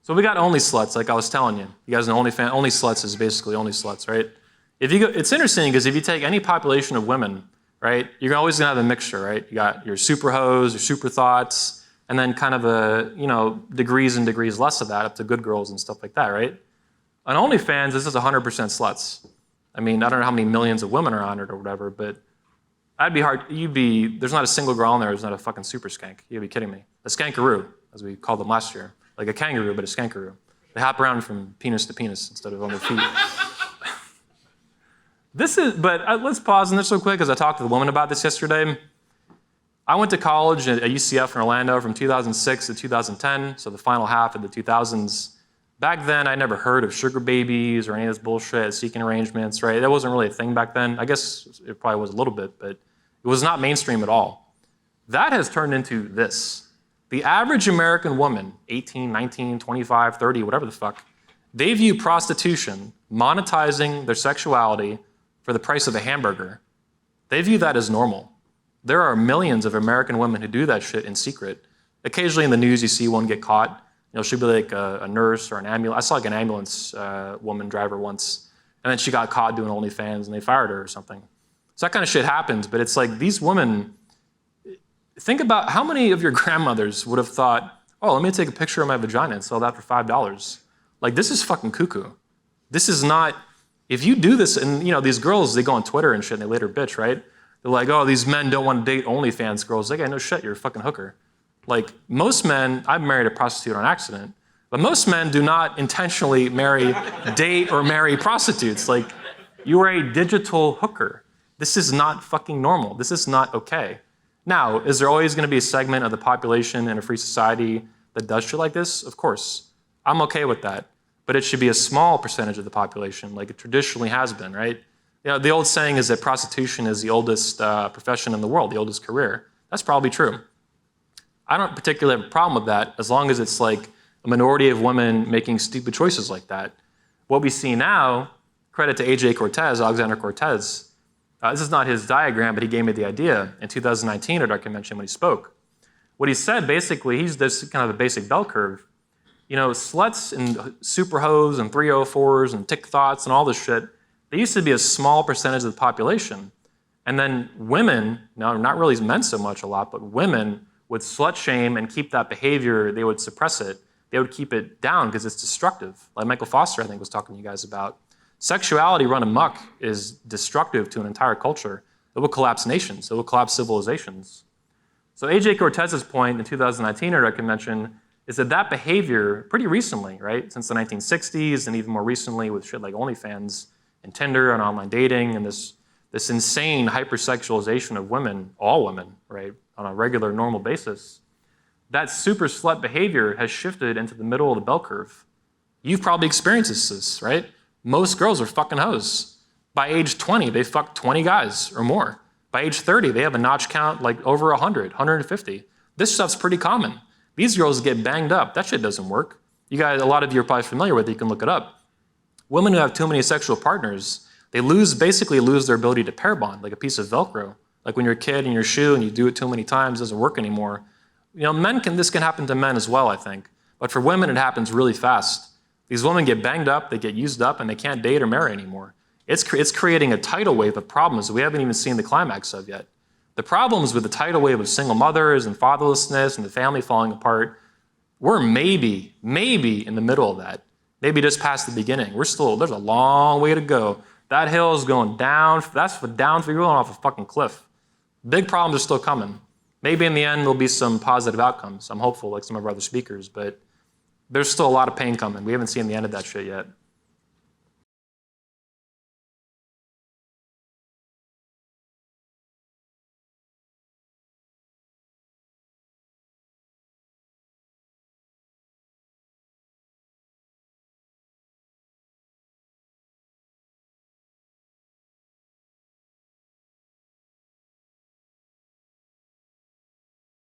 So we got only sluts, like I was telling you. You guys know only sluts is basically only sluts, right? It's interesting because if you take any population of women, right, you're always gonna have a mixture, right? You got your super hoes, your super thoughts, and then kind of degrees and degrees less of that up to good girls and stuff like that, right? On OnlyFans, this is 100% sluts. I mean, I don't know how many millions of women are on it or whatever, but there's not a single girl on there who's not a fucking super skank. You'd be kidding me. A skankaroo, as we called them last year. Like a kangaroo, but a skankaroo. They hop around from penis to penis instead of on their feet. Let's pause on this real quick because I talked to the woman about this yesterday. I went to college at UCF in Orlando from 2006 to 2010, so the final half of the 2000s. Back then, I never heard of sugar babies or any of this bullshit, seeking arrangements, right? That wasn't really a thing back then. I guess it probably was a little bit, but it was not mainstream at all. That has turned into this. The average American woman, 18, 19, 25, 30, whatever the fuck, they view prostitution, monetizing their sexuality for the price of a hamburger. They view that as normal. There are millions of American women who do that shit in secret. Occasionally in the news you see one get caught. She'll be like a nurse or an ambulance. I saw like an ambulance woman driver once, and then she got caught doing OnlyFans and they fired her or something. So that kind of shit happens, but it's like these women, think about how many of your grandmothers would have thought, oh, let me take a picture of my vagina and sell that for $5. Like, this is fucking cuckoo. This is not, if you do this, and these girls, they go on Twitter and shit and they later bitch, right? They're like, oh, these men don't want to date OnlyFans girls. Like, no shit, you're a fucking hooker. Like, most men, I've married a prostitute on accident, but most men do not intentionally date or marry prostitutes. Like, you are a digital hooker. This is not fucking normal. This is not okay. Now, is there always going to be a segment of the population in a free society that does shit like this? Of course. I'm okay with that. But it should be a small percentage of the population, like it traditionally has been, right? The old saying is that prostitution is the oldest profession in the world, the oldest career. That's probably true. I don't particularly have a problem with that as long as it's like a minority of women making stupid choices like that. What we see now, credit to Alexander Cortez, this is not his diagram, but he gave me the idea in 2019 at our convention when he spoke. What he said, basically, he's this kind of a basic bell curve. Sluts and super hoes and 304s and tick thoughts and all this shit, they used to be a small percentage of the population. And then women, now not really men so much a lot, but women would slut shame and keep that behavior, they would suppress it. They would keep it down because it's destructive. Like Michael Foster, I think, was talking to you guys about. Sexuality run amok is destructive to an entire culture. It will collapse nations. It will collapse civilizations. So A.J. Cortez's point in 2019 at our convention is that behavior, pretty recently, right, since the 1960s and even more recently with shit like OnlyFans and Tinder and online dating and this insane hypersexualization of women, all women, right, on a regular, normal basis, that super slut behavior has shifted into the middle of the bell curve. You've probably experienced this, right? Most girls are fucking hoes. By age 20, they fuck 20 guys or more. By age 30, they have a notch count like over 100, 150. This stuff's pretty common. These girls get banged up. That shit doesn't work. You guys, a lot of you are probably familiar with it. You can look it up. Women who have too many sexual partners, they basically lose their ability to pair bond, like a piece of Velcro. Like when you're a kid in your shoe and you do it too many times, it doesn't work anymore. This can happen to men as well, I think. But for women, it happens really fast. These women get banged up, they get used up, and they can't date or marry anymore. It's creating a tidal wave of problems that we haven't even seen the climax of yet. The problems with the tidal wave of single mothers and fatherlessness and the family falling apart, we're maybe in the middle of that. Maybe just past the beginning. There's a long way to go. That hill is going down. That's down for you, going off a fucking cliff. Big problems are still coming. Maybe in the end there'll be some positive outcomes. I'm hopeful, like some of our other speakers, but there's still a lot of pain coming. We haven't seen the end of that shit yet.